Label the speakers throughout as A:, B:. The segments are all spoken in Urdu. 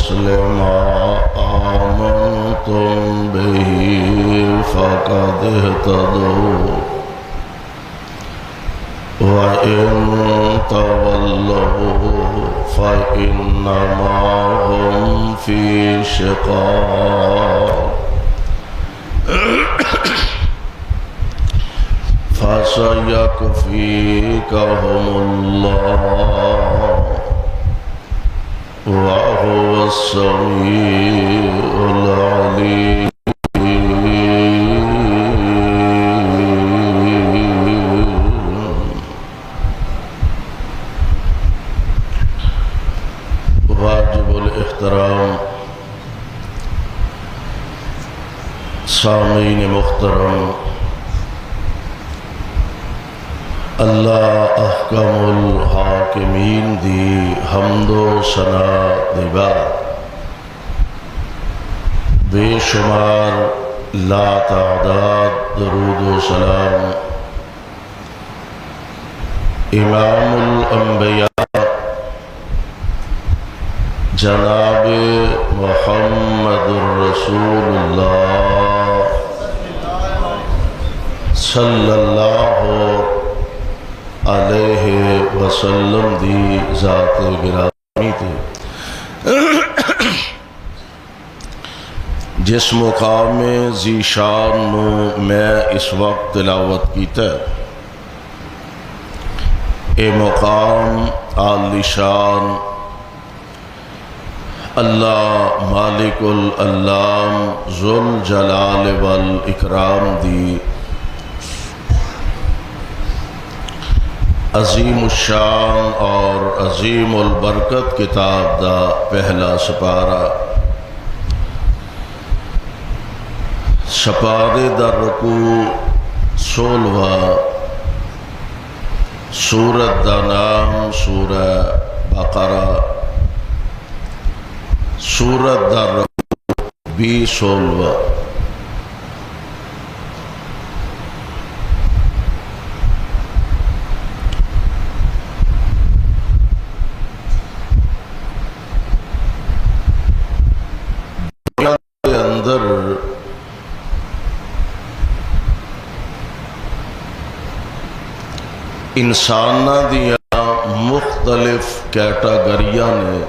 A: بمثل ما آمنتم به فقد اهتدوا وإن تولوا فإنما هم في شقاق فسيكفيكهم الله وهو السميع العليم واجب الاحترام سامعین محترم، اللہ احکم الحاکمین دی حمد و ثنا دی بعد بے شمار لا تعداد درود و سلام امام الانبیاء جناب محمد الرسول اللہ صلی اللہ علیہ وسلم دی ذات گرامی تھی، جس مقام ذی شان نو میں اس وقت تلاوت کیتا ہے، اے مقام عالی شان اللہ مالک الالام ذوالجلال والاکرام دی عظیم الشان اور عظیم البرکت کتاب دا پہلا سپارہ، سپارے دا رکوع 16واں، سورت دا نام سورہ بقرہ، سورت دا رکوع بھی 16واں۔ انساناں دیاں مختلف کیٹاگریاں نے،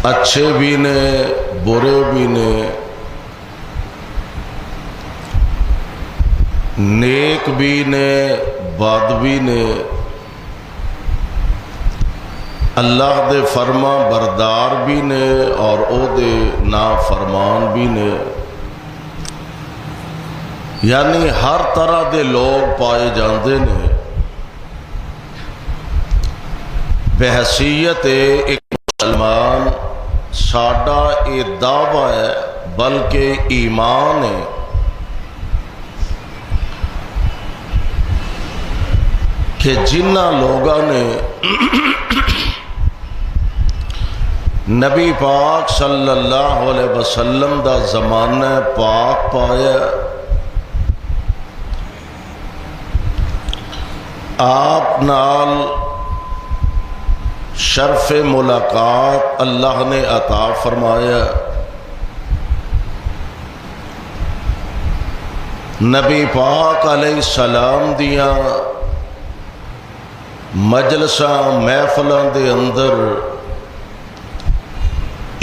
A: اچھے بھی نے برے بھی نے، نیک بھی نے بد بھی نے، اللہ دے فرما بردار بھی نے اور او دے نافرمان بھی نے، یعنی ہر طرح دے لوگ پائے جاندے نے۔ بحیثیت ایک مسلمان ساڈا یہ دعویٰ ہے بلکہ ایمان ہے کہ جنہ لوگاں نے نبی پاک صلی اللہ علیہ وسلم دا زمانہ پاک پایا، آپ نال شرف ملاقات اللہ نے عطا فرمایا، نبی پاک علیہ السلام دیاں مجلساں محفلاں دے اندر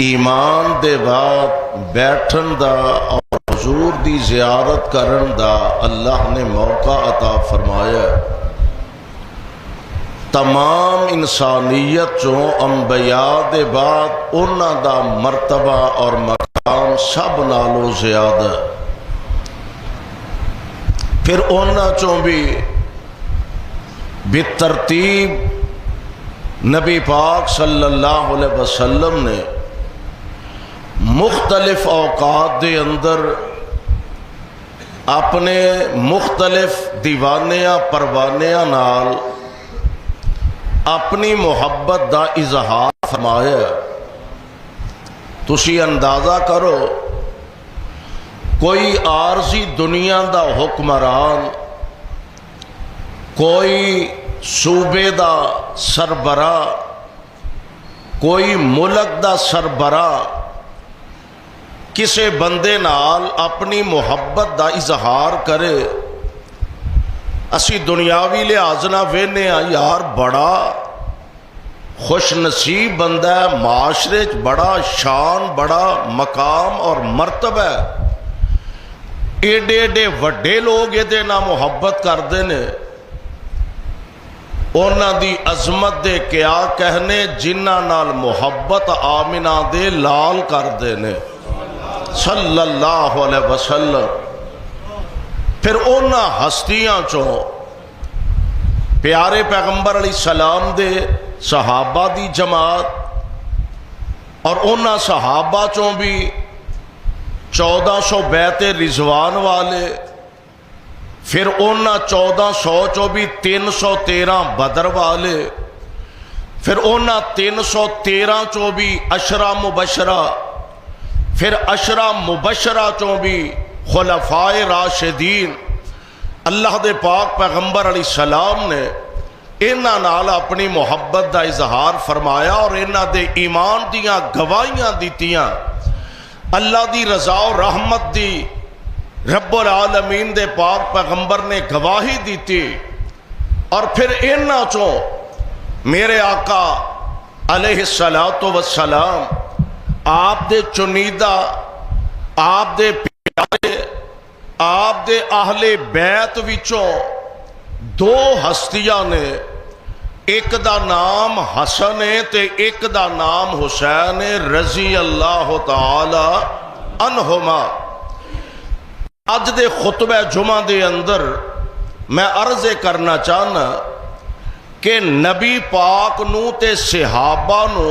A: ایمان دے بعد بیٹھن دا اور حضور دی زیارت کرن دا اللہ نے موقع عطا فرمایا۔ تمام انسانیت چوں انبیاء دے بعد انہاں دا مرتبہ اور مقام سب نالوں زیادہ، پھر انہاں چوں بھی بالترتیب نبی پاک صلی اللہ علیہ وسلم نے مختلف اوقات دے اندر اپنے مختلف دیوانیاں پروانیاں نال اپنی محبت دا اظہار فرمایا۔ تسی اندازہ کرو کوئی عارضی دنیا دا حکمران کوئی صوبے دا سربراہ، کوئی ملک دا سربراہ کسے بندے نال اپنی محبت دا اظہار کرے، اسی دنیاوی لحاظ نہ وینے یار بڑا خوش نصیب بندہ ہے، معاشرے چ بڑا شان، بڑا مقام اور مرتبہ ہے، ایڈے ایڈے وڈے لوگ یہ نہ محبت کرتے ہیں، انہاں دی عظمت دے کیا کہنے جنہاں نال محبت آمنہ دے لال کرتے ہیں صلی اللہ علیہ وسلم۔ پھر انہاں ہستیاں چوں پیارے پیغمبر علیہ السلام دے صحابہ دی جماعت، اور انہاں صحابہ چوں بھی 1400 بیعت رضوان والے، پھر انہاں 1400 چوں بھی 313 بدر والے، پھر انہاں 313 چوں بھی عشرہ مبشرہ، پھر عشرہ مبشرہ چوں بھی خلفائے راشدین۔ اللہ دے پاک پیغمبر علیہ السلام نے انہاں نال اپنی محبت دا اظہار فرمایا اور انہاں دے ایمان دیاں گواہیاں دیتیاں، اللہ دی رضا و رحمت دی رب العالمین دے پاک پیغمبر نے گواہی دیتی۔ اور پھر انہاں چوں میرے آقا علیہ السلام، آپ دے چنیدہ، آپ دے پیارے، آپ دے اہل بیت وچوں دو ہستیاں نے، ایک دا نام حسن ہے تے ایک دا نام حسین ہے رضی اللہ تعالی عنہما۔ آج دے خطبہ جمعہ دے اندر میں عرض کرنا چاہنا کہ نبی پاک نو تے صحابہ نو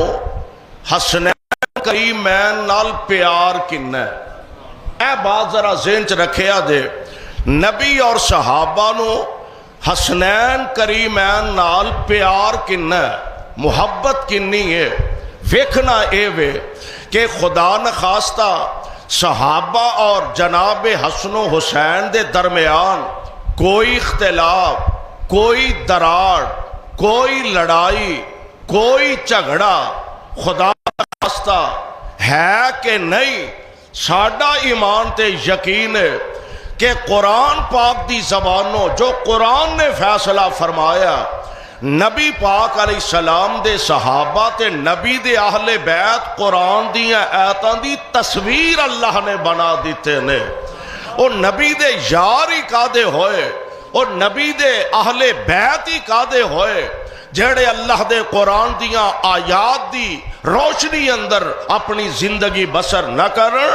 A: حسنین کریمین نال پیار کنا ہے، اے بات ذرا ذہن چ رکھیا دے، نبی اور صحابہ نو حسنین کریمین نال پیار کنا ہے، محبت کنی ہے۔ ویکھنا اے وے کہ خدا نخواستہ صحابہ اور جناب حسن و حسین دے درمیان کوئی اختلاف، کوئی دراڑ، کوئی لڑائی، کوئی جھگڑا خدا نخواستہ ہے کہ نہیں؟ ساڈا ایمان تے یقین ہے کہ قرآن پاک دی زبانوں جو قرآن نے فیصلہ فرمایا، نبی پاک علیہ السلام دے صحابہ تے نبی دے اہل بیت قرآن دیاں آیتاں دی تصویر اللہ نے بنا دیتے نے۔ اور نبی دے یار ہی کادے ہوئے، اور نبی دے اہل بیت ہی کادے ہوئے جڑے اللہ دے قرآن دیاں آیات دی روشنی اندر اپنی زندگی بسر نہ کرن،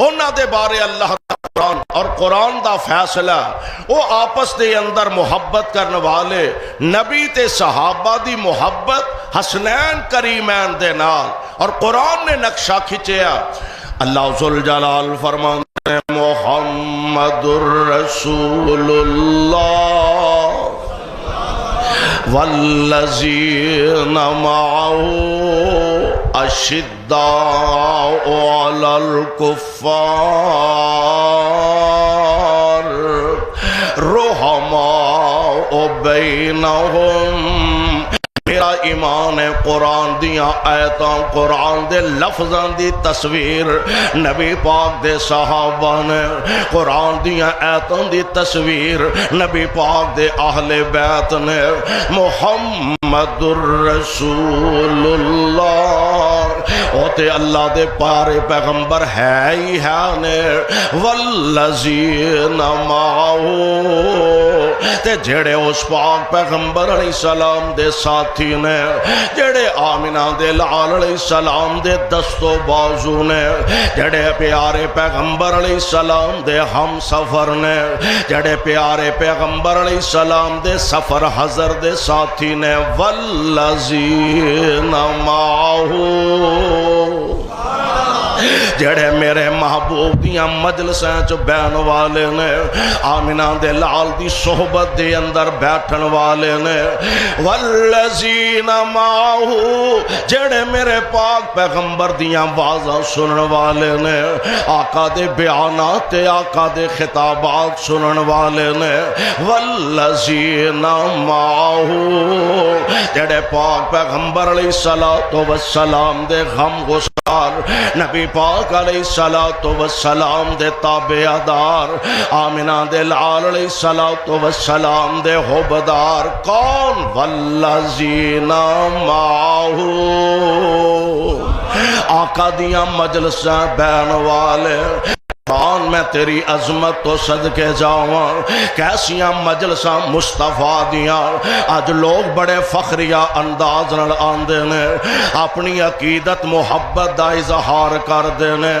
A: انہاں دے بارے اللہ دا قرآن اور قرآن دا فیصلہ، وہ آپس دے اندر محبت کرنے والے نبی تے صحابہ دی محبت حسنین کریمین دے نال، اور قرآن نے نقشہ کھچیا۔ اللہ ذوالجلال فرماتے ہیں محمد الرسول اللہ والذین معه اشداء علی الکفار رحماء بینہم۔ میرا ایمان ہے قرآن دیاں آیتاں، قرآن دے لفظاں دی تصویر نبی پاک دے صحابہ نے، قرآن دیاں آیتاں دی تصویر نبی پاک دے اہل بیت نے۔ محمد الرسول اللہ، او تے اللہ دے پارے پیغمبر ہے ہی ہے نے، والذین معه، تے جڑے اس پاک پیغمبر علیہ السلام دے ساتھی نے، جڑے آمنہ دے لال علیہ السلام دے دست و بازو نے، جڑے پیارے پیغمبر علیہ السلام دے ہم سفر نے، جڑے پیارے پیغمبر علیہ السلام دے سفر حضر دے ساتھی نے۔ والذین معه، جڑے میرے محبوب دیاں مجلساں چ بہن والے نے، آمنہ دے لال دی صحبت دے اندر بیٹھن والے نے، والذین معہو جڑے میرے پاک پیغمبر دیاں آوازاں سنن والے نے، آقا دے بیانات تے آقا دے خطابات سنن والے نے، والذین معہو جڑے پاک پیغمبر علیہ السلام دے غم گسار، نبی پاک علیہ السلام دے تابعدار، آمنہ دے لال علیہ السلام دے حبدار، کون؟ والذین معہو آقا دیاں مجلساں بہن والے۔ میں تیری عظمت تو صدقے جاواں، کیسیاں مجلساں مصطفیٰ دیاں، آج لوگ بڑے فخریہ انداز نال آندے نے، اپنی عقیدت محبت دا اظہار کر دینے۔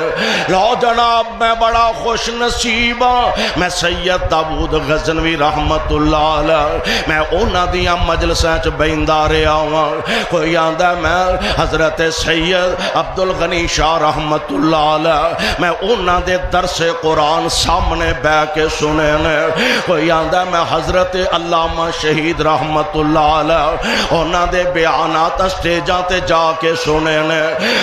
A: لو جناب میں بڑا خوش نصیب ہاں، میں سید داؤد غزنوی رحمت اللہ علیہ، میں اونا دیاں مجلساں چ بہندا رہیا ہاں۔ کوئی آندا میں حضرت سید عبدالغنی شاہ رحمت اللہ علیہ، میں اونا دے درس قرآن سامنے بے کے سنے نے۔ کوئی آندہ میں حضرت علامہ شہید رحمت اللہ علیہ انہاں دے بیانات اسٹیجاں تے جا کے سنے نے۔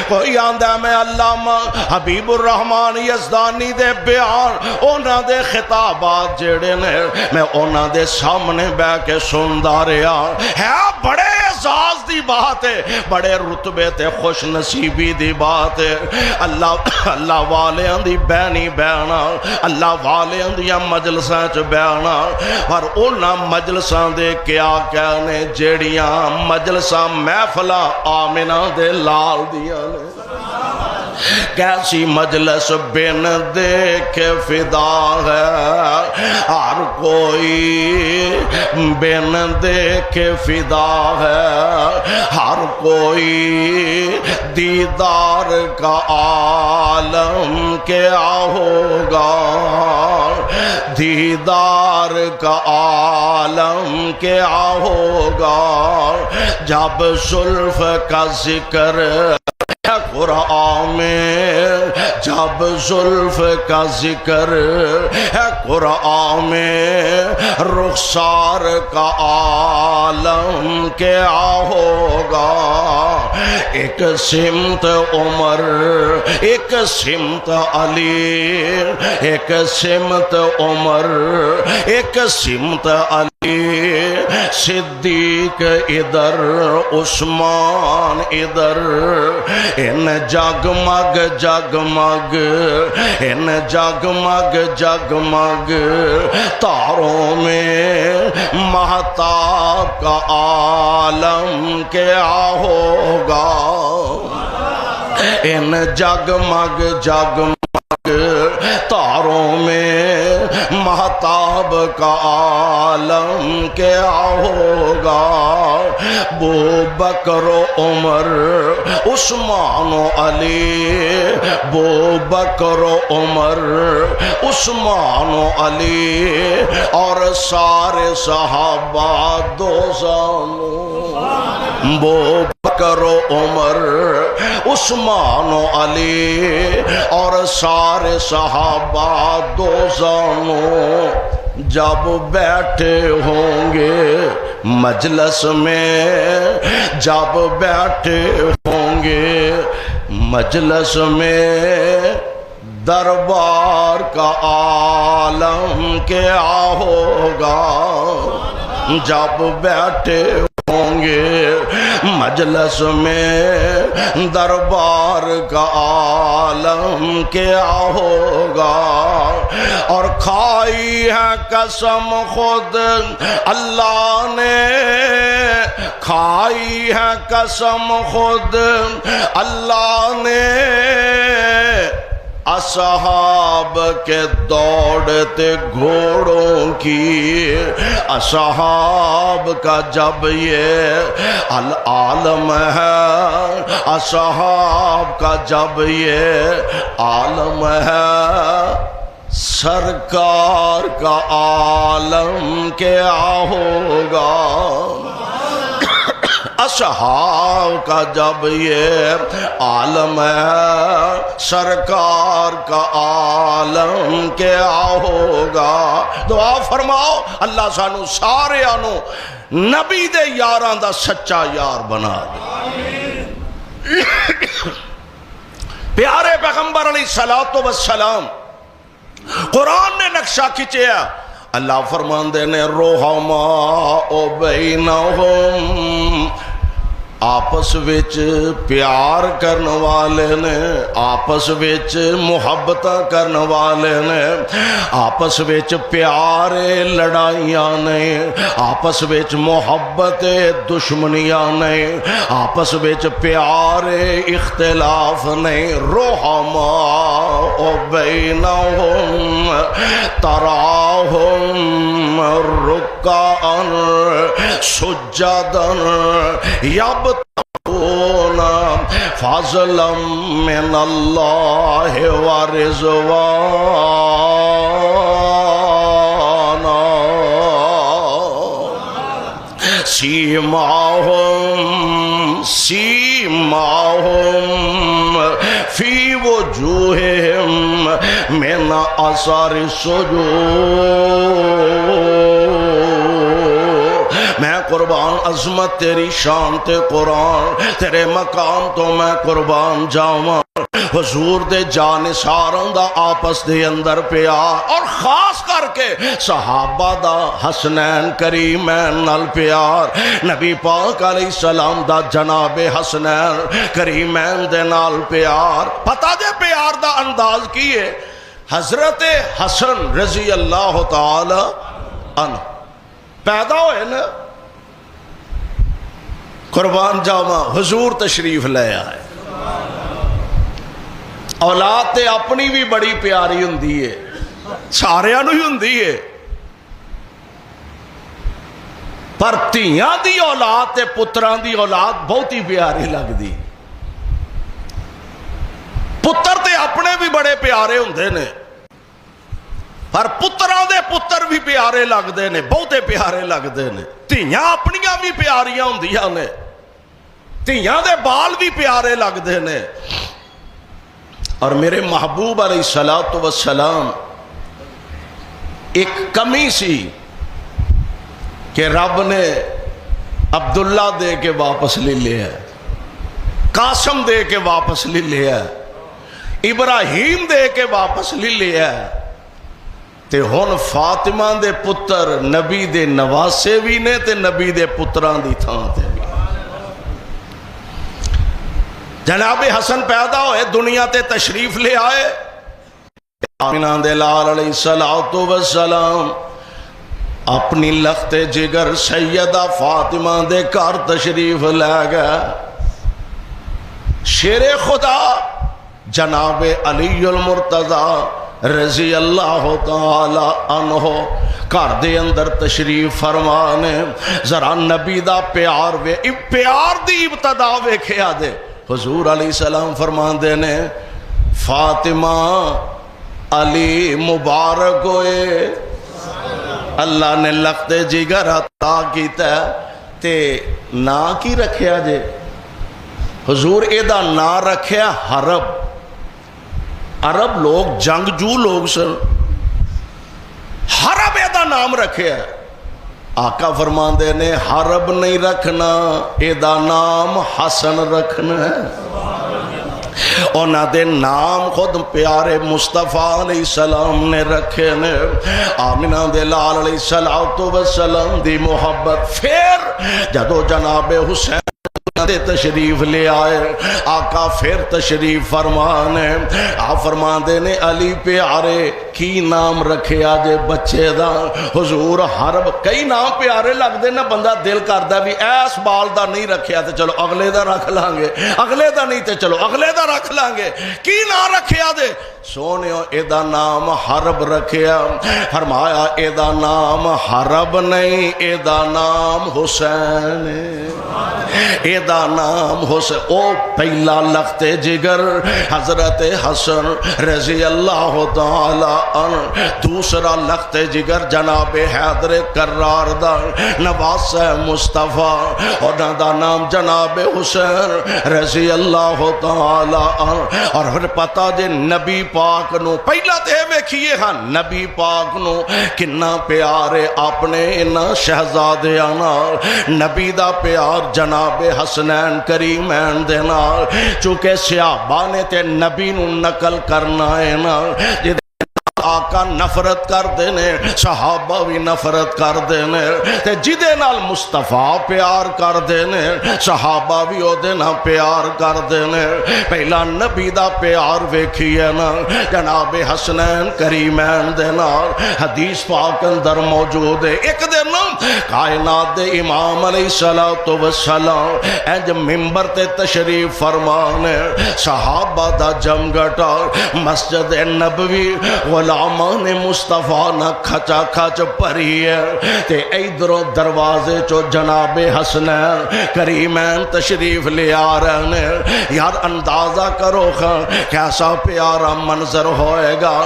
A: کوئی آندہ میں علامہ حبیب الرحمن یزدانی دے بیان انہاں دے خطابات جڑے نے میں انہاں دے سامنے بے کے سندا رہیا۔ ہے بڑے اعزاز دی بات ہے، بڑے رتبے تے خوش نصیبی دی بات ہے۔ اللہ والیاں دی بہنی بہنا، اللہ والیاں دیاں مجلساں چ بہنا، پر انہاں مجلساں دے کیا کہنے جیڑیاں مجلساں محفلاں آمنہ دے لال دیاں نے۔ کیسی مجلس بن دیکھ فدا ہے، ہر کوئی بن دیکھ فدا ہے، ہر کوئی دیدار کا عالم کیا ہوگا، دیدار کا عالم کیا ہوگا، جب زلف کا ذکر قرآن میں، جب زلف کا ذکر ہے قرآن میں، رخسار کا عالم کیا ہوگا، ایک سمت عمر، ایک سمت علی، ایک سمت عمر، ایک سمت علی، صدیق ادھر عثمان ادھر، ان جگمگ جگمگ، ان جگمگ جگمگ تاروں میں مہتاب کا عالم کیا ہوگا، ان جگمگ جگمگ تاروں میں مہتاب کا عالم کیا ہوگا، ابو بکر و عمر عثمان و علی، ابو بکر و عمر عثمان و علی اور سارے صحابہ دوزانوں، ابو بکر و عمر عثمان و علی اور سارے صحابہ دوزانوں، جب بیٹھے ہوں گے مجلس میں، جب بیٹھے ہوں گے مجلس میں، دربار کا عالم کیا ہوگا، جب بیٹھے ہوں گے مجلس میں، دربار کا عالم کیا ہوگا، اور کھائی ہے قسم خود اللہ نے، کھائی ہے قسم خود اللہ نے، اصحاب کے دوڑتے گھوڑوں کی، اصحاب کا جب یہ العالم ہے، اصحاب کا جب یہ عالم ہے، سرکار کا عالم کیا ہوگا، اصحاب کا جب یہ عالم ہے سرکار کا عالم کیا ہوگا. دعا فرماؤ اللہ سانو سارے آنو نبی دے یاران دا سچا یار بنا دے. پیارے پیغمبر علیہ الصلوۃ والسلام قرآن نے نقشہ کھچیا. اللہ فرماندے نے رحماء بینہم آپس وچ پیار کرن والے نے, آپس وچ محبت کرن والے نے, آپس وچ پیار لڑائیاں نے, آپس وچ محبت دشمنیاں نے, آپس وچ پیار اختلاف نے. رحماء بینہم تراہم رکعا سجدا فضلا من اللہ ورضوانا سیماہم فی وجوہہم من اثر السجود. میں قربان عظمت تیری شان تے قرآن تیرے مقام تو میں قربان جاواں. حضور دے جانثاراں دا آپس دے اندر پیار اور خاص کر کے صحابہ دا حسنین کریمین نال پیار. نبی پاک علیہ السلام دا جناب حسنین کریمین دے نال پیار. پتہ دے پیار دا انداز کی ہے. حضرت حسن رضی اللہ تعالی عنہ پیدا ہوئے نا, قربان جاواں حضور تشریف لے آئے. اولاد تے اپنی بھی بڑی پیاری ہوندی ہے, ساریاں نوں ہی ہوندی ہے, پر دھیاں دی اولاد تے پتراں دی اولاد بہت ہی پیاری لگدی. پتر تے اپنے بھی بڑے پیارے ہوندے نے, پر پتراں دے پتر بھی پیارے لگدے نے, بہتے پیارے لگدے نے. دھیاں اپنیاں بھی پیاریاں ہوندیاں نے, دھیاں دے بال بھی پیارے لگدے نے. اور میرے محبوب علیہ الصلوۃ والسلام ایک کمی سی کہ رب نے عبداللہ دے کے واپس لے لیا, قاسم دے کے واپس لے لیا, ابراہیم دے کے واپس لے لیا, تے ہن فاطمہ دے پتر نبی دے نواسے بھی نے تے نبی دے پتران دی تھان تے بھی. جناب حسن پیدا ہوئے, دنیا تے تشریف لے آئے. آمینہ دے لال علیہ الصلوۃ والسلام اپنی لخت جگر سیدہ فاطمہ دے گھر تشریف لے گئے. شیر خدا جناب علی المرتضی رضی اللہ تعالی عنہ گھر دے اندر تشریف فرمانے. ذرا نبی دا پیار وے, پیار دی ابتدا ویکھیا دے. حضور علیہ السلام فرماندے نے فاطمہ علی مبارک ہوئے, اللہ نے لخت جگر عطا کیتا تے نا کی رکھیا جے. حضور ایدہ نا رکھیا حرب. عرب لوگ جنگجو لوگ سن, حرب ایدہ نام رکھیا. آقا فرماندے نے حرب نہیں رکھنا, ایدہ نام حسن رکھنا ہے. اونا دے نام خود پیارے مصطفیٰ علیہ السلام نے رکھے نے. آمینہ دے لال علیہ السلام دی محبت. پھر جدو جناب حسین دے تشریف لے آئے, آقا پھر تشریف فرمانے. آپ فرماندے نے علی پیارے کی نام رکھے آجے بچے دا. حضور حرب کئی نام پیارے لگ دے نا, بندہ دل کردہ بھی ایس بال دا نہیں رکھیا تے چلو اگلے دا رکھ لانگے, اگلے دا نہیں تے چلو اگلے دا رکھ لانگے. کی نام رکھے آجے سونیو ایدہ نام حرب رکھیا. فرمایا ایدہ نام حرب نہیں, ایدہ نام حسین, ایدہ نام حسین. او پہلا لخت جگر حضرت حسن رضی اللہ تعالی دوسرا لخت جگر جناب حیدر کرار دا نواس مصطفیٰ، اور دا نام جناب حسین رضی اللہ تعالی عنہ۔ اور پھر پتہ دے نبی پاک نو پہلا تے ویکھیے ہاں نبی پاک نو کنا پیارے اپنے انہاں شہزادیاں نال، نبی دا پیار جناب حسنین کریمین دے نال، چونکہ صحابہ نے تے نبی نو نقل کرنا ہے نا، آقا نفرت کر دینے صحابہ بھی نفرت کر دینے، تے جدے نال مصطفیٰ پیار کر دینے صحابہ بھی او دینا پیار کر دینے۔ پہلا نبی دا پیار ویکھیے نا جناب حسنین کریمین دے نال، حدیث پاک اندر موجود ہے۔ ایک دن کائنات دے امام علیہ السلام انج ممبر تے تشریف فرمانے، صحابہ دا جمگٹا مسجد نبوی غلامان مصطفیٰ نہ کھچا کھچ پری ہے، تے ایدروں دروازے چو جناب حسنین کریمین تشریف لے آ رہے ہیں۔ یار اندازہ کرو کیسا پیارا منظر ہوئے گا،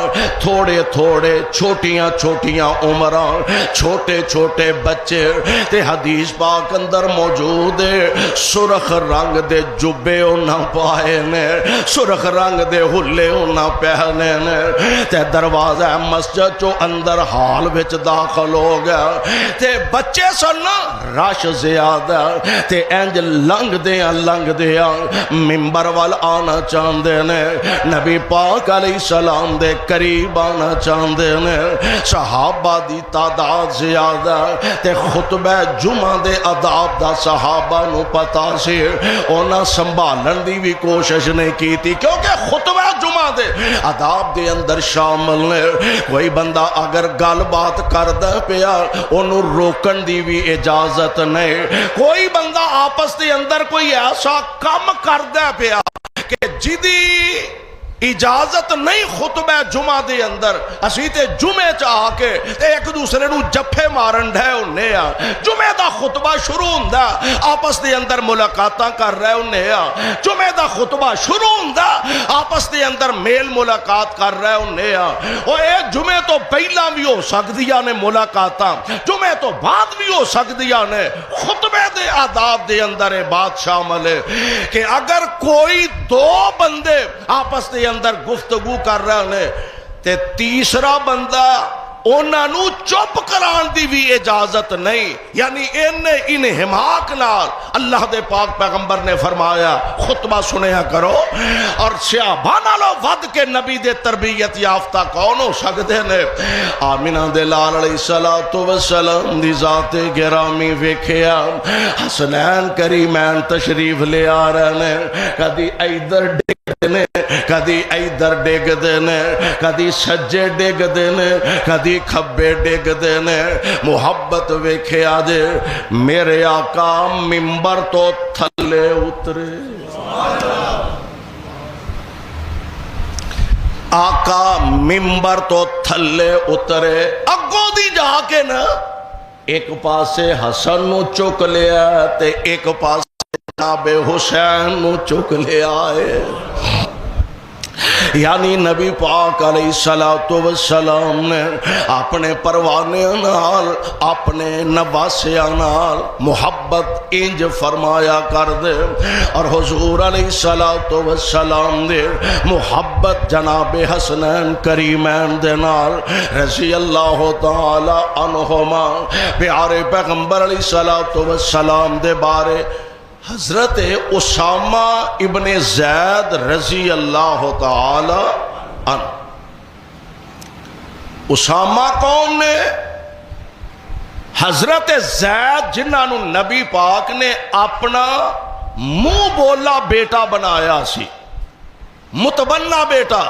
A: تھوڑے تھوڑے چھوٹیاں چھوٹیاں عمران، چھوٹے چھوٹے بچے، تے حدیث پاک اندر موجود ہے سرخ رنگ دے جبے انہاں پائے نے، سرخ رنگ دے ہلے انہاں پہنے نے، تے دروازہ مسجد چو اندر حال وچ داخل ہو گیا، تے بچے سن رش زیادہ، تے انج لنگ دیاں ممبر وال آنا چاندے نے، نبی پاک علیہ السلام دے قریب آنا چاندے نے، صحابہ دی تعداد زیادہ، تے خطبہ جمعہ دے آداب دا صحابہ نو پتا سی، اونا سنبھالن دی بھی کوشش نہیں کی تھی، کیونکہ خطبہ جمعہ دے آداب دے اندر شامل نے، کوئی بندہ اگر گل بات کردہ پیا انہوں روکن دی بھی اجازت نہیں، کوئی بندہ آپس دے اندر کوئی ایسا کم کردہ پیا کہ جدی اجازت نہیں خطبہ جمعہ دے اندر اسی تے جمعے چاہ کے ایک دوسرے نو جپے مارن ڈھے انہیں جمعے دا خطبہ شروع ہوندا آپس دے اندر ملاقاتاں کر رہے انہیں، جمعے دا خطبہ شروع ہوندا آپس دے اندر میل ملاقات کر رہے انہیں، اور ایک جمعے تو پہلا بھی ہو سکدیاں نے ملاقاتاں، جمعے تو بعد بھی ہو سکدیاں نے، خطبے دے آداب دے اندر بات شامل ہے کہ اگر کوئی دو بندے آپس دے اندر گفتگو کر رہے ہیں تے تیسرا بندہ انہاں نو چپ کران دی بھی اجازت نہیں، یعنی ان حماق نال اللہ دے پاک پیغمبر نے فرمایا خطبہ سنیا کرو، اور صحابہ نالوں ود کے نبی دے تربیت یافتہ کون ہو سکتے نے؟ آمینہ دے لال علیہ السلام دی ذات گرامی ویکھیا حسنین کریمین تشریف لے آ رہے ہیں، کدی ایدر ڈگ دینے کدی ایدر ڈگ دینے، کدی سجے ڈگ دینے، کدی کھبے ڈگ دینے، محبت ویکھیا دے میرے آقا ممبر تو تھلے اترے، آقا ممبر تو تھلے اترے، اگوں دی جا کے نا ایک پاسے حسن نو چک لیا تے ایک پاسے جناب حسین نو چک لیا ہے، یعنی نبی پاک علیہ السلام نے اپنے پروانے نال اپنے نواسیاں نال محبت انج فرمایا کر دے، اور حضور علیہ السلام دے محبت جناب حسنین کریمین دے نال رضی اللہ تعالی عنہما، پیارے پیغمبر علیہ السلام دے بارے حضرت اسامہ ابن زید رضی اللہ تعالی عنہ، اسامہ کون نے؟ حضرت زید جنہاں نو نبی پاک نے اپنا منہ بولا بیٹا بنایا سی، متبنہ بیٹا،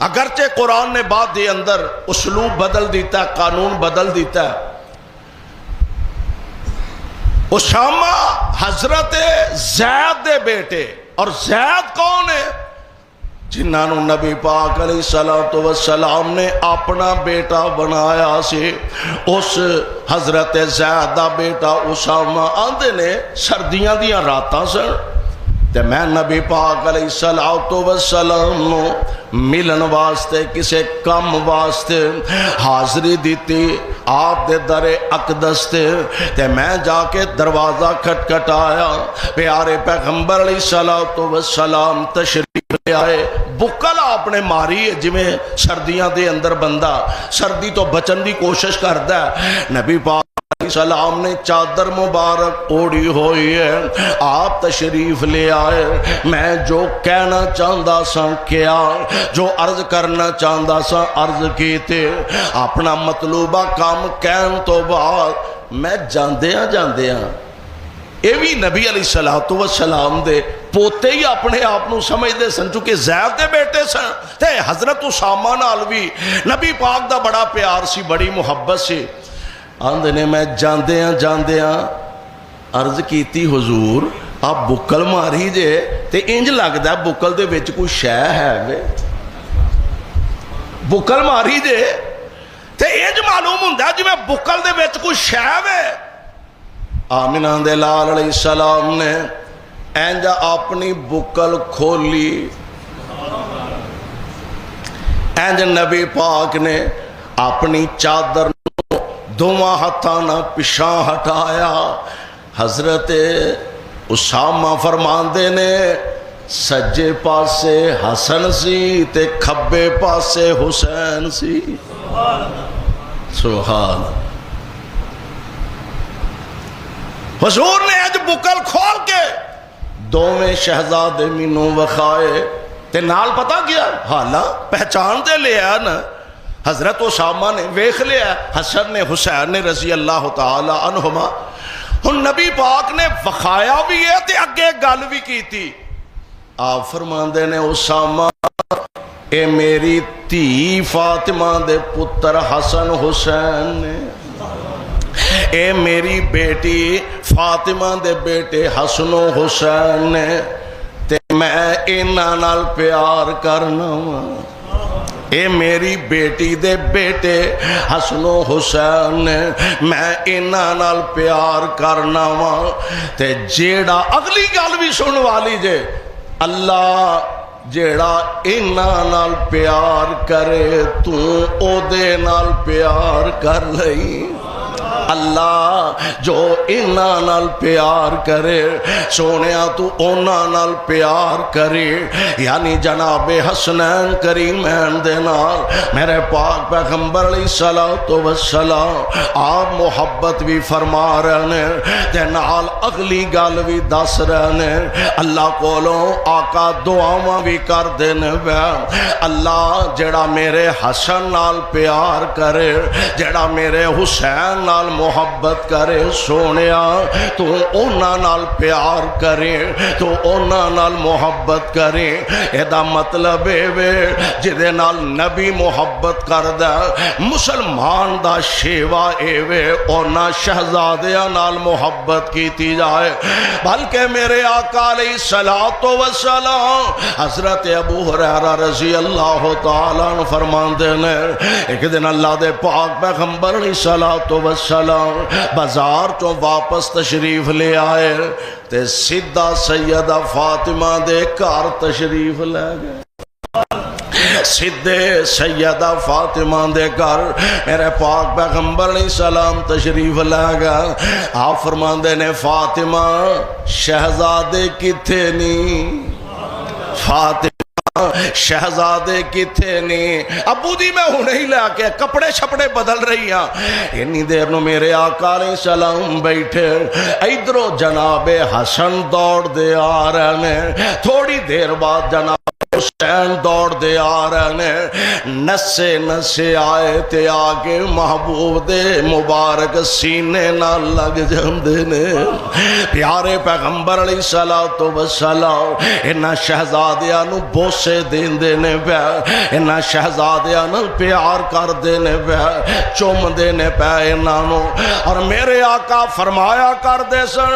A: اگرچہ قرآن نے بعد دے اندر اسلوب بدل دیتا ہے، قانون بدل دیتا ہے۔ اسامہ حضرت زید دے بیٹے، اور زید کون ہے؟ جنہاں نو نبی پاک علیہ السلام نے اپنا بیٹا بنایا سی، اس حضرت زید دا بیٹا اسامہ آندے نے سردیاں دیاں راتاں سن، تے میں نبی پاک علیہ الصلوۃ والسلام نو ملن واسطے کسے کم واسطے حاضری دیتی آپ دے در اقدس تے میں جا کے دروازہ کھٹکھٹایا، پیارے پیغمبر علیہ الصلوۃ والسلام تشریف لے آئے۔ بکل آپ نے ماری ہے جویں سردیاں دے اندر بندہ سردی تو بچن دی کوشش کردا ہے، نبی پاک سلام نے چادر مبارک اوڑی ہوئی ہے، آپ تشریف لے آئے۔ میں جو کہنا چاہتا سا کیا، جو عرض کرنا چاہتا سا عرض کیتے، اپنا مطلوبہ کام کہن تو بعد میں جاندیاں یہ بھی نبی علیہ الصلوۃ والسلام دے پوتے ہی اپنے آپ نو سمجھتے سن، چونکہ زید دے بیٹے سن تے حضرت اسامہ نال بھی نبی پاک دا بڑا پیار سی، بڑی محبت سی۔ آندے نے میں جاندیاں عرض کیتی حضور آپ بکل ماری جے تے انج لگدا بکل دے وچ کوئی شے ہے وے، بکل ماری جے تے انج معلوم ہوندا جویں بکل دے وچ کوئی شے وے۔ آمنہ دے لال علیہ السلام نے انج اپنی بکل کھولی، انج نبی پاک نے اپنی چادر دونوں ہاتھاں پچھاں ہٹایا۔ حضرت اسامہ فرماندے نے سجے پاسے حسن سی تے کھبے پاسے حسین سی، سبحان۔ حضور نے اج بکل کھول کے دوویں شہزادے مینوں وکھائے تے نال پتہ کیا حالا پہچان دے لیا نا، حضرت اسامہ نے ویکھ لیا، حسن نے حسین نے رضی اللہ تعالی عنہما۔ ہن نبی پاک نے وکھایا بھی ہے تے اگے گل بھی کیتی۔ آپ فرماندے نے اسامہ اے میری دھی فاطمہ دے پتر حسن حسین نے، اے میری بیٹی فاطمہ دے بیٹے حسن و حسین نے، تے میں انہاں نال پیار کرنا وا، اے میری بیٹی دے بیٹے حسن و حسین نے، میں انہاں نال پیار کرنا وا۔ تے جیڑا اگلی گل بھی سن والی جے، اللہ جیڑا انہاں نال پیار کرے تو او دے نال پیار کر لئی، اللہ جو انہاں نال پیار کرے سونیا تو انہاں نال پیار کرے۔ یعنی جناب حسنین کریمین دے نال میرے پاک پیغمبر علیہ الصلوۃ والسلام آپ محبت بھی فرما رہے ہیں تے نال اگلی گل بھی دس رہے ہیں، اللہ کولوں آقا دعاواں بھی کر دینے پہ، اللہ جڑا میرے حسن نال پیار کرے، جڑا میرے حسین نال محبت کرے، سونیا تو اونا نال پیار کرے، تو اونا نال محبت کرے۔ ایدہ مطلب اے وے جدے نال نبی محبت کردہ مسلمان دا شیوہ اے وے اونا شہزادیاں نال محبت کیتی جائے۔ بلکہ میرے آقا علیہ الصلوۃ والسلام حضرت ابو ہریرہ رضی اللہ تعالیٰ عنہ فرماندے نے، ایک دن اللہ دے پاک پیغمبر علیہ الصلوۃ والسلام بازار تو واپس تشریف لے آئے تے سیدھا سیدہ فاطمہ دے گھر تشریف لے گئے، سیدھے سیدہ فاطمہ دے گھر میرے پاک پیغمبر علیہ السلام تشریف لے گئے۔ آپ فرماندے نے فاطمہ شہزادے کتھے نہیں، فاطمہ شہزادے کتھے نہیں، ابو دی میں ہوں نہیں لے کے کپڑے شپڑے بدل رہی ہیں۔ انی دیر نو میرے آقا علیہ السلام بیٹھے، ادھرو جناب حسن دوڑ دے آ رہے ہیں، تھوڑی دیر بعد جناب حسین دوڑ دے آ رہے ہیں، نسے نسے آئے تے آگے محبوب دے مبارک سینے نہ لگ جاندے نے۔ پیارے پیغمبر علیہ الصلوۃ والسلام انہاں شہزادیاں نو بوسے دیندے نے پیا، انہاں شہزادیاں نال پیار کر دینے پیا، چوم دینے پیا انہاں نو۔ اور میرے آقا فرمایا کر دے سن،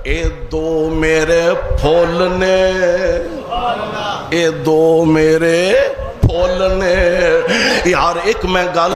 A: اے دو میرے پھول نے، اے دو میرے پھول نے۔ یار ایک میں گل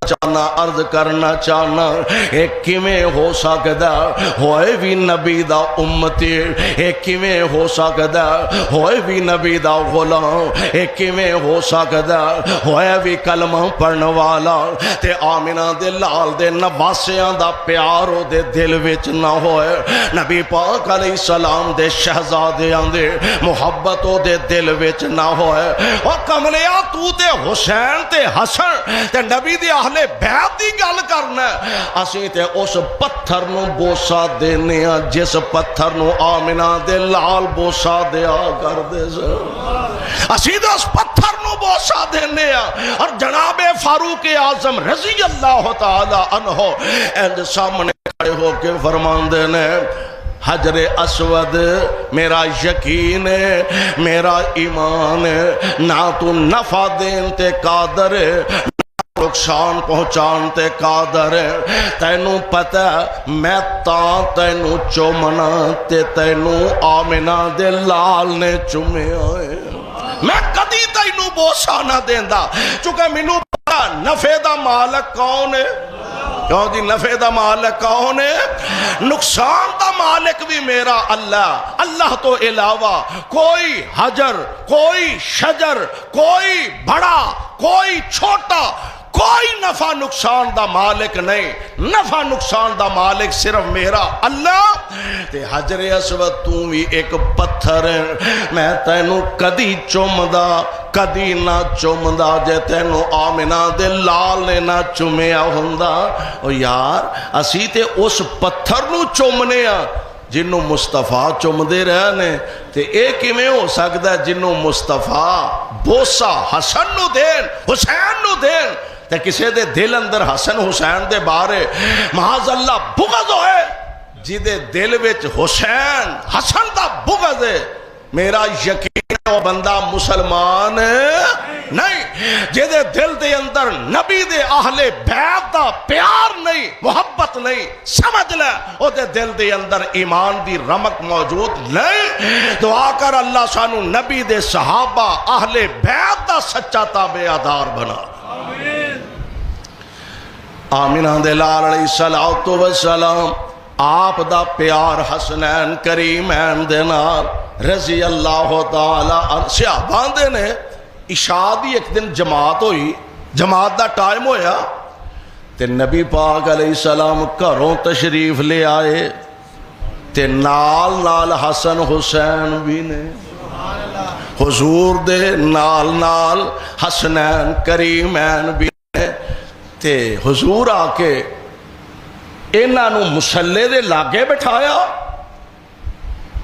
A: چاہنا عرض کرنا چاہنا ایک کیویں ہو سکدا ہوئے بھی نبی دا امتی ایک کیویں ہو سکدا ہوئے بھی نبی دا غلام ایک کیویں ہو سکدا ہوئے بھی کلمہ پڑھن والا تے آمنہ دے لال دے نواسیاں دا پیار او دے دل وچ نہ ہوئے نبی پاک علیہ السلام دے شہزادیاں دے محبت او دے دل وچ نہ ہوئے او کملیا تو تے حسین تے حسن تے نبی دے اہل بیت دی گل کرنا اسی تے اس پتھر نو بوسا دینے جس پتھر نو آمنہ دے لال بوسا دیا کر دے اسی تے اس پتھر نو بوسا دینے اور جناب فاروق اعظم رضی اللہ تعالی عنہ اینڈ سامنے کھڑے ہو کے فرمان دینے حجر اسود میرا یقین ہے میرا ایمان ہے نہ تو نفع دین تے قادر ہے نقصان پہنچان تے قادر ہے تینوں پتہ میں تاں تینوں چومنا تے تینوں آمنہ دے لال نے چومے آئے میں کدی تینوں بوسا نہ دیندہ چونکہ منوں پتا نفع دا مالک کون ہے کیوں جی نفع دا مالک کون ہے نقصان دا مالک بھی میرا اللہ اللہ تو علاوہ کوئی حجر کوئی شجر کوئی بڑا کوئی چھوٹا کوئی نفع نقصان دا مالک نہیں نفع نقصان دا مالک صرف میرا اللہ تے حجر اسود تو بھی ایک پتھر ہے میں تینوں کدی چومدا کدی نہ چومدا جے تینوں آمنہ دے لال نے نہ چومیا ہوندا او یار اسی تے اس پتھر نو چومنے جنوں مصطفیٰ چومدے رہنے تے ایک ہی میں ہو سکتا ہے جنوں مصطفیٰ بوسا حسن نو دین حسین نو دین تے کسے دے دل اندر حسن حسین دے بارے معاذ اللہ بغض ہوئے جی دے دل وچ حسین حسن دا بغض ہے میرا یقین وہ بندہ مسلمان نہیں جے دے دل دے اندر نبی دے اہل بیت دا پیار نہیں محبت نہیں سمجھ لے او دے دل دے اندر ایمان دی رمق موجود نہیں دعا کر اللہ سانو نبی دے صحابہ اہل بیت دا سچا تابعدار بنا آمنہ دے لال علیہ السلام آپ دا پیار حسنین کریمین دے نال رضی اللہ تعالی صحابان دے نے عشاء دی ایک دن جماعت ہوئی جماعت دا ٹائم ہویا تے نبی پاک علیہ السلام گھروں تشریف لے آئے تے نال نال حسن حسین بھی نے حضور دے نال نال حسنین کریمین بھی نے تے حضور آ کے انہاں نو مسلے دے لاگے بٹھایا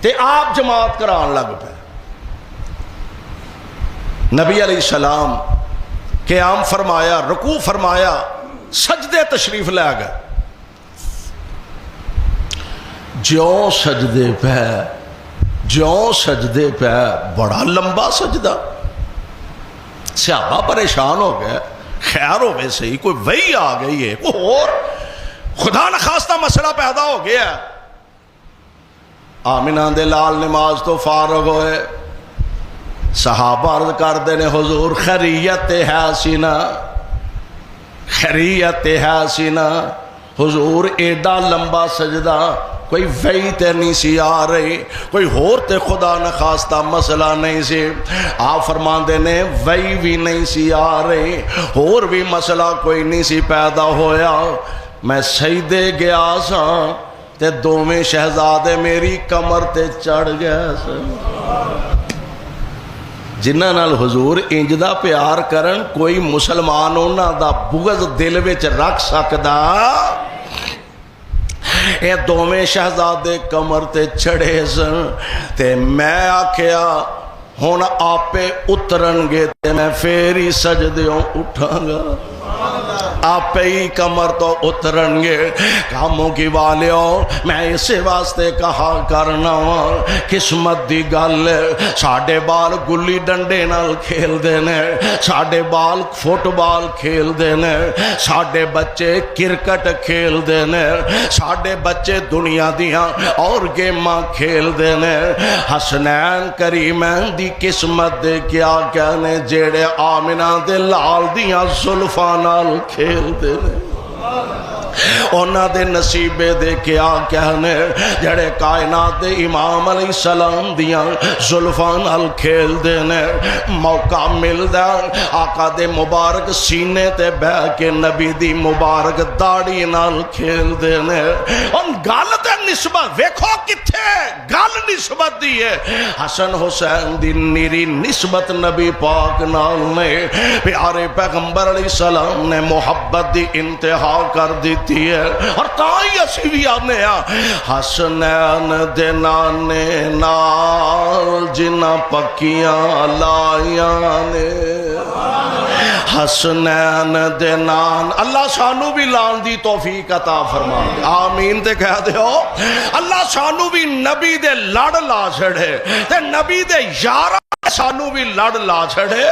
A: تے آپ جماعت کران لگ پہ نبی علیہ السلام قیام فرمایا رکوع فرمایا سجدے تشریف لے گئے جو سجدے پہ بڑا لمبا سجدہ صحابہ پریشان ہو گئے خیر ہو گئے صحیح کوئی وہی آ گئی ہے کوئی اور خدا نخواستہ مسئلہ پیدا ہو گیا آمنہ دے لال نماز تو فارغ ہوئے صحابہ عرض کر دینے حضور خیریت ہے سینہ خیریت ہے سینہ حضور ایڈا لمبا سجدہ کوئی وہی تے نہیں سی آ رہی کوئی ہور تے خدا نخواستہ مسئلہ نہیں سی آپ فرمان دینے وہی بھی نہیں سی آ رہی ہور بھی مسئلہ کوئی نہیں سی پیدا ہویا میں سجدے گیا سا تے دوویں شہزادے میری کمر تے چڑھ گیا سا جنہاں نال حضور انجدہ پیار کرن کوئی مسلمان انہاں دا بغض دل وچ رکھ سکدا اے دوویں شہزادے کمر تے چڑھے سن تے میں آکھیا ہن آپے اترن گے تے میں پھر سجدیوں اٹھاں گا آپ ہی کمر تو اترن گے کاموں کی والیوں میں اسے واسطے کہا کرنا قسمت دی گل ساڑھے بال گلی ڈنڈے نال کھیل دینے ساڑھے بال فٹ بال کھیل دینے ساڑھے بچے کرکٹ کھیل دینے ساڑھے بچے دنیا دیاں اور گیماں کھیل دینے حسنین کریمین دی قسمت دے کیا کہنے جیڑے آمنہ دے لال دیاں زلفاں نال کھیل کھیلتے ہیں اونا دے نصیبے دے کیا کہنے جڑے کائنات دے امام علیہ السلام دیاں زلفان ال کھیل دینے موقع مل دے آقا دے مبارک سینے تے بہ کے نبی دی مبارک داڑی نال کھیل دینے ان گال دے نسبت ویکھو کتھے گال نسبت دی ہے حسن حسین دی نیری نسبت نبی پاک نال نے پیارے پیغمبر علیہ السلام نے محبت دی انتہا کر دیتی ہے اور تائی اسی بھی آنے حسنین دے نانے نال جنہ پکیاں لائیاں نے حسنین دے نان اللہ سانو بھی لان دی توفیق عطا فرما آمین تے کہہ دے ہو اللہ سانو بھی نبی دے لڑ لا چھڑے تے نبی دے یارہ سانو بھی لڑ لا چھڑے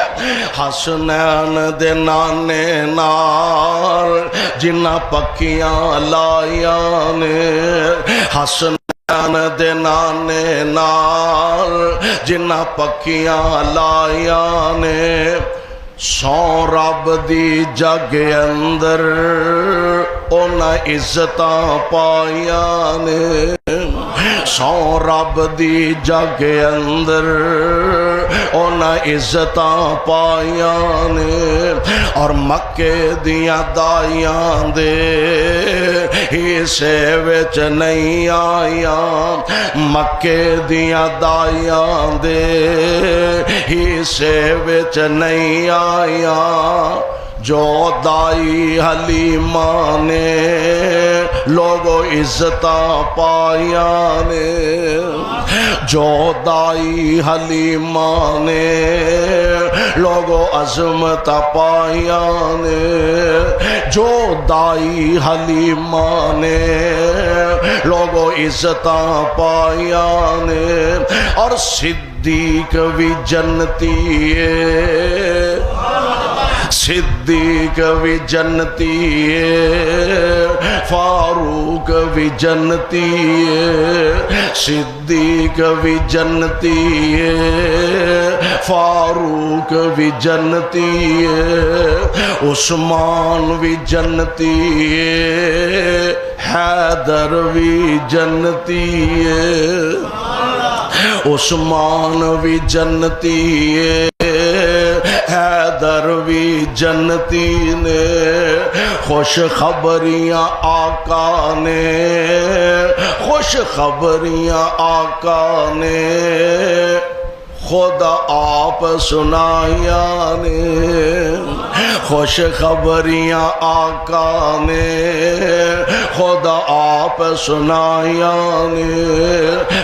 A: حسنین دے نانے نال جنہ پکیاں لائیاں نے حسنین دے نانے نال جنہ پکیاں لائیاں نے سو رب دی جگ اندر اونا عزتاں پائیاں نے سو رب دی جگ اندر اونا عزتاں پائیاں نے اور مکے دیاں دائیاں دے حصے وچ نہیں آیاں مکے دیاں دائیاں دے حصے وچ نہیں آیاں جو دائی حلیمہ نے لوگو عزتاں پائیاں نے جو دائی حلیمہ نے لوگو عظمت پائیاں نے جو دائی حلیمہ نے لوگو عزتاں پائیاں نے اور صدیق بھی جنتی ہے صدیق بھی جنتی ہے فاروق بھی جنتی ہے صدیق بھی جنتی ہے فاروق بھی جنتی ہے عثمان بھی جنتی ہے حیدر بھی جنتی ہے عثمان بھی جنتی ہے حیدر بھی جنتی نے خوش خبریاں آقا نے خوش خبریاں آقا نے خود آپ سنایا نے خوش خبریاں آقا نے خود آپ سنایا نے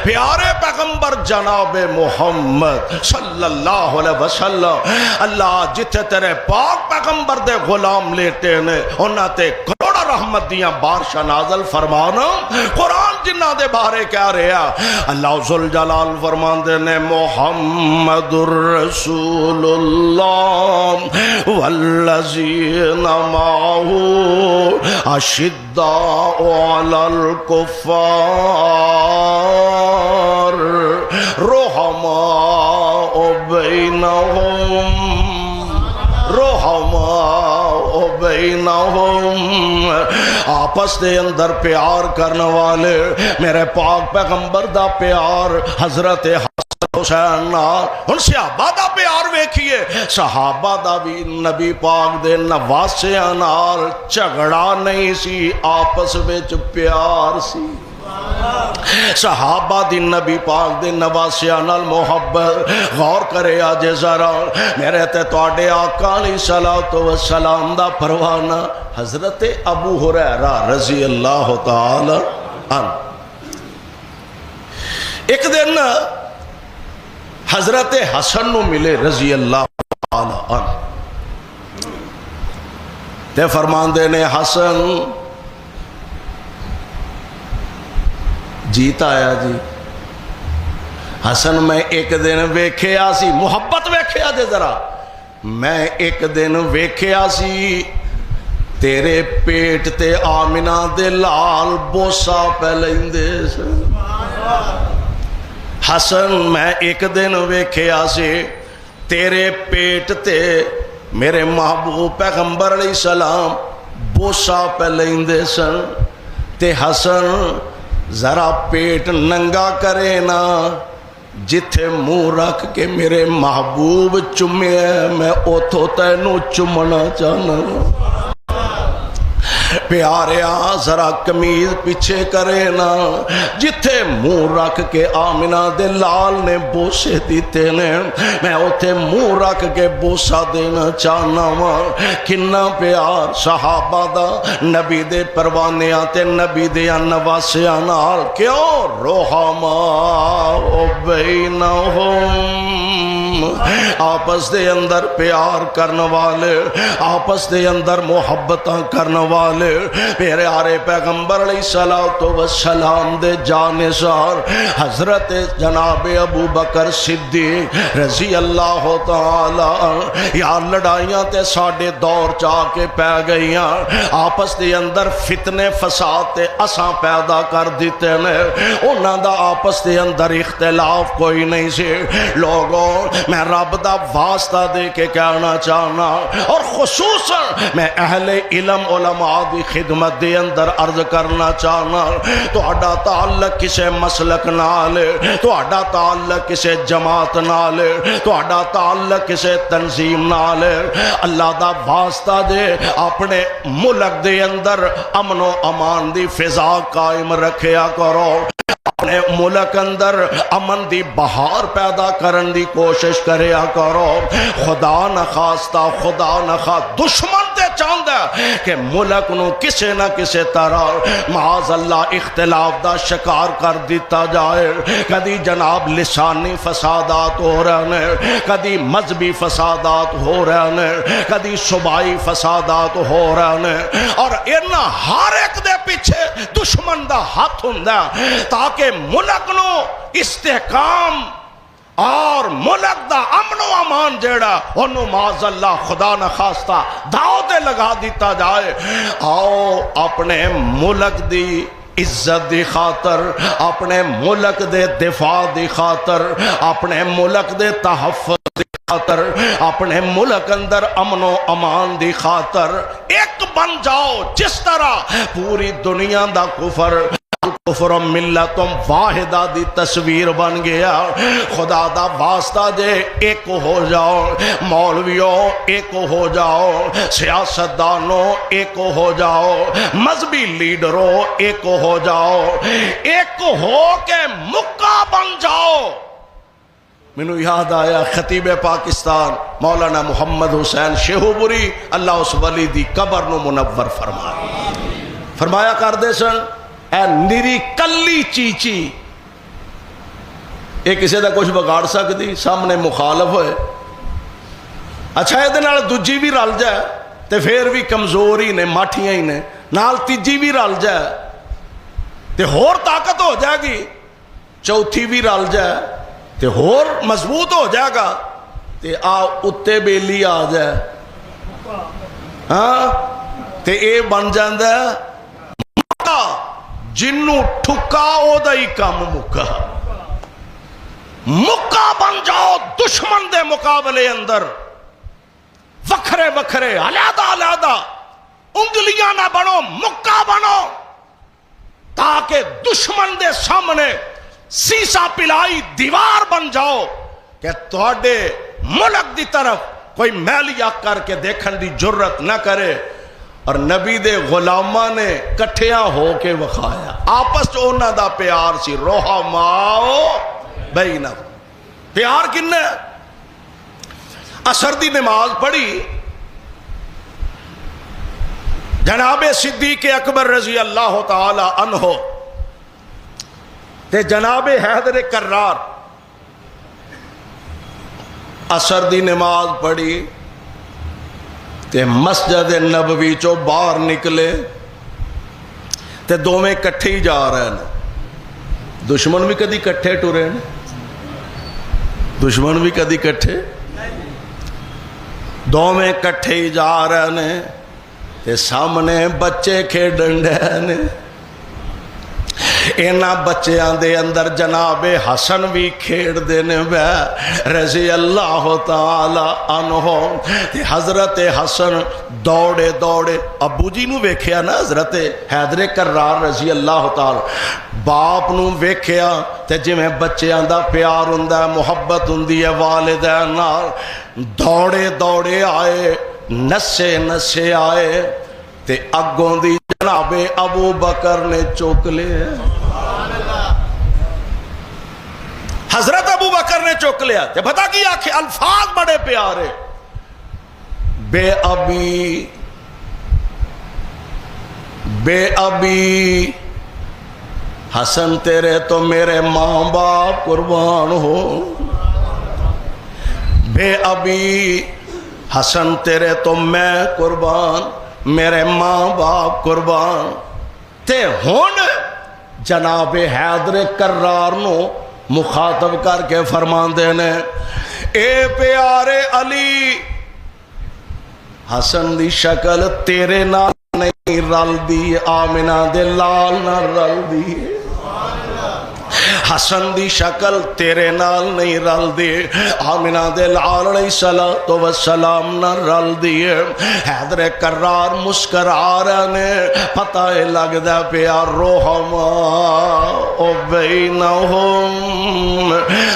A: پیارے پیغمبر جناب محمد صلی اللہ علیہ وسلم اللہ جتھے تیرے پاک پیغمبر دے غلام لیٹے نے انہاں تے کروڑا رحمت دیاں بارشاں نازل فرمانا قرآن جنہ دے بارے کیا رہا اللہ ذوالجلال فرماندے نے محمد الرسول اللہ والذین معه اشداء علی الکفار رحماء بینہم آپس دے اندر پیار کرنے والے میرے پاک پیغمبر دا پیار حضرت حسین ان صحابہ دا پیار ویکھئے صحابہ دا بھی نبی پاک دے نواسیاں نال جھگڑا نہیں سی آپس وچ پیار سی صحابہ دی نبی پاک دی نواسیاں نال محبت غور کرے آجے ذرا میرے تے توڑے آقا علیہ السلام دا پروانہ حضرت ابو ہریرہ رضی اللہ تعالی عنہ ایک دن حضرت حسن نو ملے رضی اللہ تعالی عنہ تے فرماندے نے حسن جیت آیا جی حسن میں ایک دن ویکھیا سی محبت ویکھیا دے ذرا میں ایک دن ویکھیا سی تیرے پیٹ تے آمنہ دے لال بوسا پہ لیندے حسن میں ایک دن ویکھیا سی تیرے پیٹ تے میرے محبوب پیغمبر علیہ السلام بوسا پہ لیندے سن تے حسن ذرا پیٹ ننگا کرے نا جتھے منہ رکھ کے میرے محبوب چومے میں اوتھوں تینوں چومنا چاہنا پیاریا ذرا قمیض پیچھے کرے نا جتھے منہ رکھ کے آمنہ دے لال نے بوسے دیتے نے میں اوتھے منہ رکھ کے بوسا دینا چاہنا وا کنا پیار صحابہ دا نبی دے پروانیاں تے نبی دے نواسیاں نال کیوں رحما بینہم آپس دے اندر پیار کرنے والے آپس دے اندر محبتاں کرنے والے میرے آرے پیغمبر علیہ السلام دے جانثار حضرت جناب ابو بکر صدیق رضی اللہ تعالی یا لڑائیاں تے ساڑھے دور چاہ کے پہ گئیاں آپس دے اندر فتنے فساد تے اساں پیدا کر دیتے نے انہاں دا آپس دے اندر اختلاف کوئی نہیں سے لوگوں میں رب دا واسطہ دے کے کہنا چاہنا اور خصوصاً میں اہل علم علماء دی خدمت دے اندر عرض کرنا چاہنا تو اڈا تعلق کسے مسلک نالے تو اڈا تعلق کسے جماعت نالے تو اڈا تعلق کسے تنظیم نالے اللہ دا واسطہ دے اپنے ملک دے اندر امن و امان دی فضا قائم رکھیا کرو اپنے ملک اندر امن دی بہار پیدا کرن دی کوشش کریا کرو خدا نخواستہ خدا نخواست دشمن تے چاہندہ کہ ملک نو کسے نہ کسے طرح معاذ اللہ اختلاف دا شکار کر دیتا جائے کدی جناب لسانی فسادات ہو رہے ہیں کدی مذہبی فسادات ہو رہے ہیں کدی صوبائی فسادات ہو رہے ہیں اور انہاں ہر ایک دے پیچھے دشمن دا ہاتھ ہوندا تاکہ ملک نو استحکام اور ملک دا امن و امان جیڑا انہوں معاذ اللہ خدا نخواستہ داؤ دے لگا دیتا جائے آؤ اپنے ملک دی عزت دی خاطر اپنے ملک دے دفاع دی خاطر اپنے ملک دے تحفظ دی خاطر اپنے ملک اندر امن و امان دی خاطر ایک بن جاؤ جس طرح پوری دنیا دا کفر ملتم واحدہ دی تصویر بن گیا خدا دا واسطہ دے ایک ہو جاؤ مولویوں ایک ہو جاؤ سیاستدانوں ایک ہو جاؤ مذہبی لیڈروں ایک ہو جاؤ ایک ہو کے مکہ بن جاؤ منو یاد آیا خطیب پاکستان مولانا محمد حسین شیہوپوری اللہ اس ولی دی قبر نو منور فرمایا کر دے سن اے نیری کلی چیچی یہ کسی دا کچھ بگاڑ سکتی سامنے مخالف ہوئے اچھا یہ نال دوجی بھی رل جائے تے پھر بھی کمزور ہی نے ماٹھیاں ہی نے نال تیجی بھی رل جائے تے ہور طاقت ہو جائے گی چوتھی بھی رل جائے تے ہور مضبوط ہو جائے گا تے آ اتے بیلی آ جائے ہاں تے اے بن جاندہ جنوں ٹھکا او دائی کام مکہ مکہ بن جاؤ دشمن دے مقابلے اندر وکھرے وکھرے علیحدہ علیحدہ انگلیاں نہ بنو مکہ بنو تاکہ دشمن دے سامنے سیسا پلائی دیوار بن جاؤ کہ تواڈے ملک دی طرف کوئی میلیا کر کے دیکھن دی جرت نہ کرے اور نبی دے غلامہ نے کٹھیاں ہو کے وکھایا آپس چونہ دا پیار سی رحماؤ بینہ پیار کن ہے عصر دی نماز پڑھی جناب صدیق اکبر رضی اللہ تعالی عنہ تے جناب حیدر کرار عصر دی نماز پڑھی تے مسجد نبوی چو باہر نکلے تے دوویں کٹھے ہی جا رہے ہیں دشمن بھی کدی کٹھے ٹورے ہیں دشمن بھی کدی کٹھے دوویں کٹھے ہی جا رہے ہیں تے سامنے بچے کھیڈن ڈے نے اینا بچیاں دے اندر جناب حسن بھی کھیڑ دینے بے رضی اللہ تعالی عنہ تے حضرت حسن دوڑے دوڑے ابو جی نو ویکھیا نا حضرت حیدر کرار رضی اللہ تعالی باپ نو ویکھیا تے جی میں بچیاں دا پیار ہوندا ہے محبت ہوندی ہے والدین نال دوڑے دوڑے آئے نسے نسے آئے تے اگوں دی جناب ابو بکر نے چوک لے حضرت ابو بکر نے چوک لیا تے پتہ کی آنکھیں الفاظ بڑے پیارے بے ابی حسن تیرے تو میرے ماں باپ قربان ہو بے ابی حسن تیرے تو میں قربان میرے ماں باپ قربان تے ہون جناب حیدر کرار نو مخاطب کر کے فرمان دینے اے پیارے علی حسن دی شکل تیرے نال نہیں رل دی آمنہ دے لال نہ رل دی حسن دی شکل تیرے نال نہیں رل دی آمنہ دے لال علیہ السلام نہ رل دی حیدر کرار مسکرا رہنے پتہ لگ دا پیا روحما او بینہم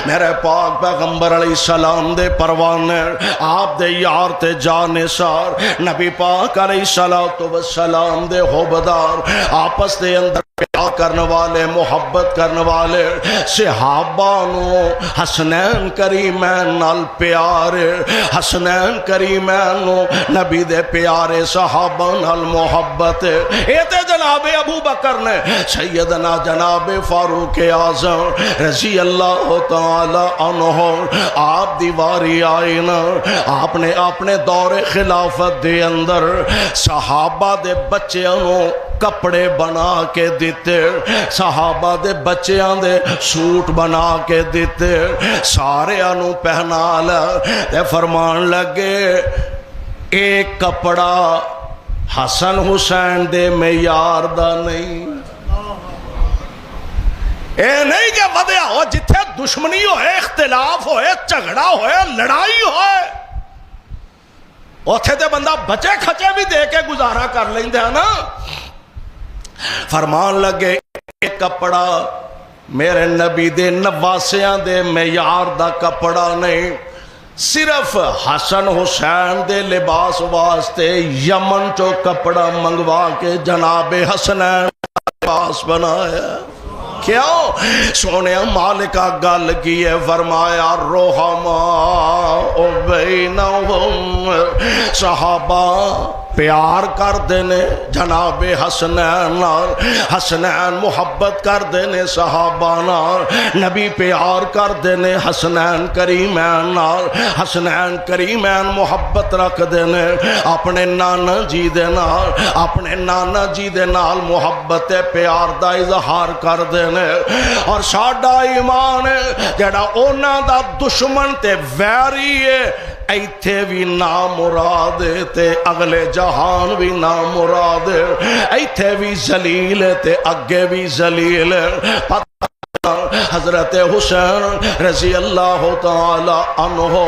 A: میرے پاک پیغمبر علیہ السلام دے پروانے آپ دے یار تے جانسار نبی پاک علیہ السلام دے حبدار آپس دے اندر پیار کرنے والے محبت کرنے والے صحابانو حسنین کریمین نال پیار حسنین کریمین نبی دے پیارے صحابہ نال محبت ایتے جناب ابو بکر نے سیدنا جناب فاروق اعظم رضی اللہ تعالی عنہ آپ دیواری آئی نا آپ نے اپنے دور خلافت دے اندر صحابہ دے بچیاں کپڑے بنا کے دیتے صحابہ دے بچیاں دے سوٹ بنا کے دیتے سارے انو پہنا لے فرمان لگے ایک کپڑا حسن حسین دے معیار دا نہیں اے نہیں کہ ودیا ہو جتھے دشمنی ہوئے اختلاف ہوئے جھگڑا ہوئے لڑائی ہوئے اوتھے تے بندہ بچے کھچے بھی دے کے گزارا کر لیں دے نا فرمان لگے ایک کپڑا میرے نبی دے نواسیاں دے معیار دا کپڑا نہیں صرف حسن حسین دے لباس واسطے یمن چو کپڑا منگوا کے جناب حسنین لباس بنایا کیوں سونے مالکہ گل کی ہے فرمایا روحما او بینہم صحابہ پیار کر دینے جناب حسنین حسنین محبت کر دینے صحابہ نبی پیار کر دینے حسنین کریمین حسنین کریمین محبت رکھ دینے اپنے نانا جی دے نال اپنے نانا جی دے نال محبت پیار دا اظہار کر دینے اور ساڈا ایمان جڑا اونا دا دشمن تے ویری ہے ایتھے بھی نامراد تے اگلے جہان بھی نامراد ایتھے بھی ذلیل تے اگے بھی ذلیل حضرت حسین رضی اللہ تعالی عنہ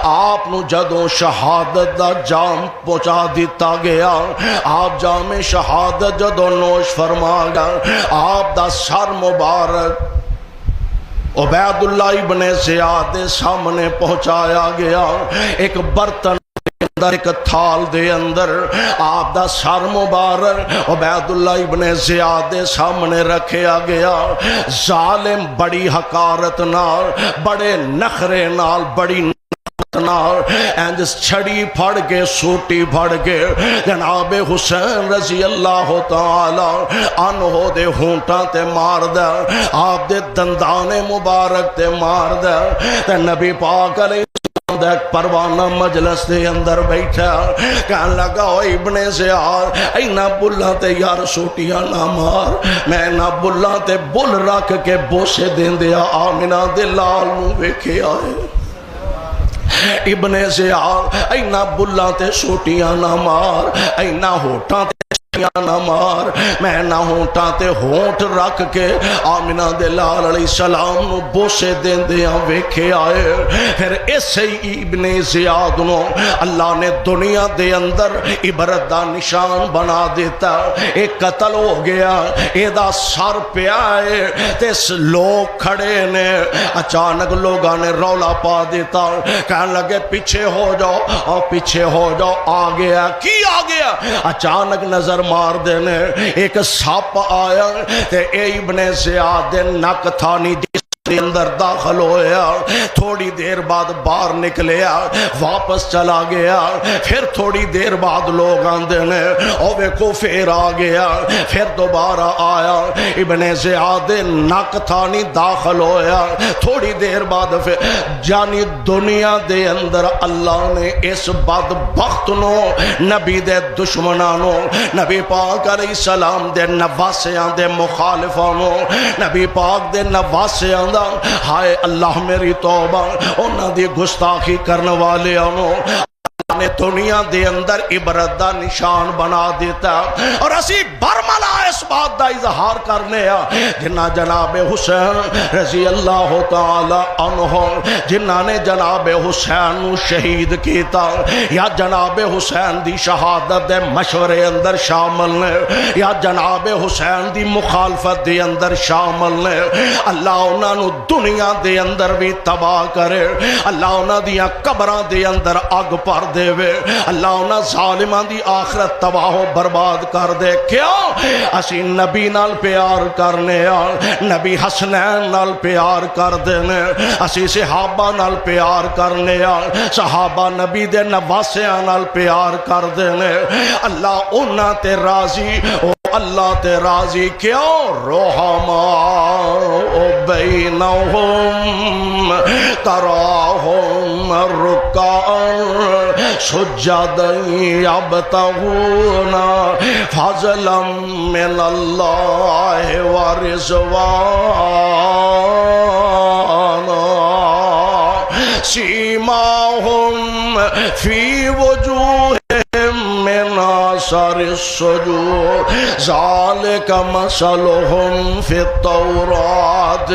A: آپ نو جدوں شہادت دا جام پہنچا دیتا گیا آپ جام شہادت جدوں نوش فرما گیا آپ دا سر مبارک عبید اللہ ابن زیاد سامنے پہنچایا گیا ایک برتن ایک تھال دے اندر آپ دا سر مبارک عبید اللہ ابن زیاد سامنے رکھیا گیا ظالم بڑی حقارت نال بڑے نخرے نال بڑی اینج چھڑی پھڑ کے سوٹی پھڑ کے جناب حسین رضی اللہ تعالی عنہ دے ہونٹاں تے مار دے آپ دے دندانے مبارک تے مار دے تے نبی پاک علیہ ایک پروانہ مجلس دے اندر بیٹھا کہنے لگا ابن زیاد اینا بلہ تے یار سوٹیاں نہ مار میں نہ بلہ تے بل رکھ کے بوسے دین دیا آمنہ دے لال نو ویکھے آئے ابن زیاد اینا بلہ تے سوٹیاں نہ مار اینا ہوٹاں تے نہ مار میں نہ ہونٹاں تے ہونٹ رکھ کے آمنہ دے لال علیہ السلام نو بوسے دیندیاں ویکھے آئے۔ پھر اسے ابن زیاد نو اللہ نے دنیا دے اندر عبرت دا نشان بنا دیتا۔ ایک قتل ہو گیا، اے دا سر پہ آئے تے لوگ کھڑے نے، اچانک لوگاں نے رولا پا دیتا، کہنے لگے پیچھے ہو جاؤ اور پیچھے ہو جاؤ۔ آ گیا کی آ گیا؟ اچانک نظر مار دینے ایک ساپ آیا تے اے ابن زیاد دے نک تھانی جس کے اندر داخل ہویا، تھوڑی دیر بعد باہر نکلیا، واپس چلا گیا۔ پھر تھوڑی دیر بعد لوگ آندے نے اور ویکھو پھر آ گیا، پھر دوبارہ آیا، ابن زیاد دے نک تھانی داخل ہویا، تھوڑی دیر بعد پھر جانی دنیا دے اندر اللہ نے اس بدبخت نو نبی دے دشمنانوں، نبی پاک علیہ السلام دے نواسیاں دے مخالفانوں، نبی پاک دے نواسیاں دا ہائے اللہ میری توبہ انہاں دی گستاخی کرنے والے انہوں نے دنیا دے اندر عبرت دا نشان بنا دیتا۔ اور اسی برملا اس بات دا اظہار کرنے جنہ جناب حسین رضی اللہ تعالی عنہ، جنہ نے جناب حسین نو شہید کیتا، یا جناب حسین دی شہادت دے مشورے اندر شامل نے، یا جناب حسین دی مخالفت دے اندر شامل نے، اللہ انہاں نو دنیا دے اندر بھی تباہ کرے، اللہ انہاں دیاں قبراں دے اندر اگ پر دے وے، اللہ انہاں ظالمان دی آخرت تباہ و برباد کر دے۔ کیوں؟ اسی نبی نال پیار کرنے، نبی حسنین نال پیار کر دینے، اسی صحابہ نال پیار کرنے، صحابہ نبی دے نواسیاں نال پیار کر دینے، اللہ انہاں تے راضی، اللہ تے راضی کیوں؟ رحماء بینہم تراہم رکعا سجدا یبتغون فضلا من اللہ ورضوانا سیماہم فی وجوہہم من آثار السجود ذالک مثلہم فی التوراۃ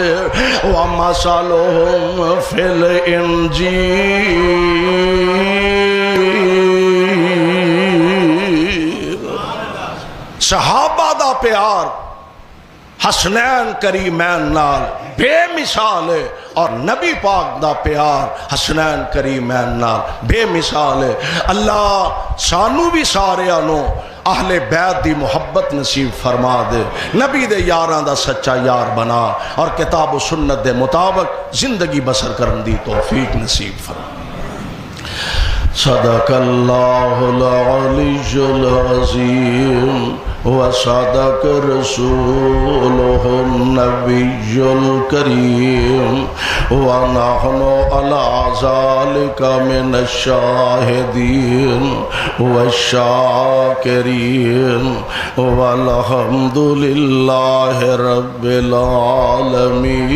A: ومثلہم فی الانجیل۔ صحابہ دا پیار حسنین کریمین نال بے مثال ہے، اور نبی پاک دا پیار حسنین کریمین نال بے مثال ہے۔ اللہ سانو بھی سارے آنو اہل بیت دی محبت نصیب فرما دے، نبی دے یاراں دا سچا یار بنا، اور کتاب و سنت دے مطابق زندگی بسر کرن دی توفیق نصیب فرما۔ صدق اللہ العلی العظیم وصدق رسولہ النبی الکریم ونحن علی ذلک من الشاہدین والشاکرین والحمد للہ رب العالمین۔